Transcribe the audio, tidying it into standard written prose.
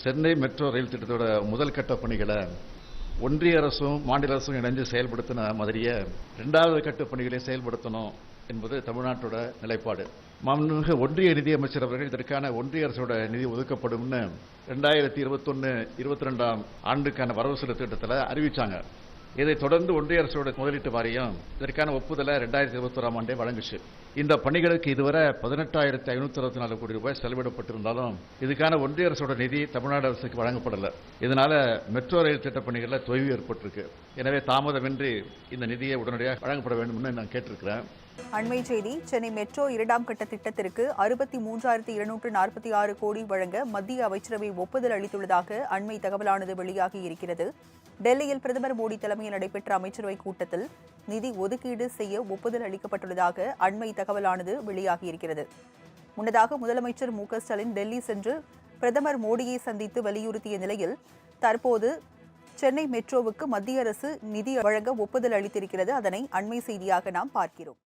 Chennai metro rail திட்டத்தோட முதல் கட்ட பணிகளை ஒன்றிய அரசும் மாநில அரசும் இணைந்து செயல்படுத்தின மாதிரியே இரண்டாவது கட்ட பணிகளை செயல்படுத்தணும் என்பது தமிழ்நாட்டோட நிலைப்பாடு. மாண்புமிகு ஒன்றிய நிதியமைச்சர் அவர்கள் இதற்கான ஒன்றிய அரசோட நிதி ஒதுக்கப்படும் 2021-22 ஆண்டுக்கான வரவு செலவு திட்டத்தில் அறிவிச்சாங்க. இதைத் தொடர்ந்து ஒன்றிய அரசோட முதலீட்டு வாரியம் இதற்கான ஒப்புதலை 2021 ஆண்டே வழங்குச்சு. இந்த பணிகளுக்கு இதுவரை 18,564 கோடி ரூபாய் செலவிடப்பட்டிருந்தாலும் இதுக்கான ஒன்றிய அரசோட நிதி தமிழ்நாடு அரசுக்கு வழங்கப்படல. இதனால மெட்ரோ ரயில் திட்ட பணிகளில் தொய்வு ஏற்பட்டிருக்கு. எனவே தாமதமின்றி இந்த நிதியை உடனடியாக வழங்கப்பட வேண்டும் என்று நான் கேட்டிருக்கிறேன். அண்மை செய்தி: சென்னை மெட்ரோ 2ஆம் கட்ட திட்டத்திற்கு 63,246 கோடி வழங்க மத்திய அமைச்சரவை ஒப்புதல் அளித்துள்ளதாக அண்மை தகவலானது வெளியாகி இருக்கிறது. டெல்லியில் பிரதமர் மோடி தலைமையில் நடைபெற்ற அமைச்சரவை கூட்டத்தில் நிதி ஒதுக்கீடு செய்ய ஒப்புதல் அளிக்கப்பட்டுள்ளதாக அண்மை தகவலானது வெளியாகியிருக்கிறது. முன்னதாக முதலமைச்சர் மு.க.ஸ்டாலின் டெல்லி சென்று பிரதமர் மோடியை சந்தித்து வலியுறுத்திய நிலையில் தற்போது சென்னை மெட்ரோவுக்கு மத்திய அரசு நிதி வழங்க ஒப்புதல் அளித்திருக்கிறது. அதனை அண்மை செய்தியாக நாம் பார்க்கிறோம்.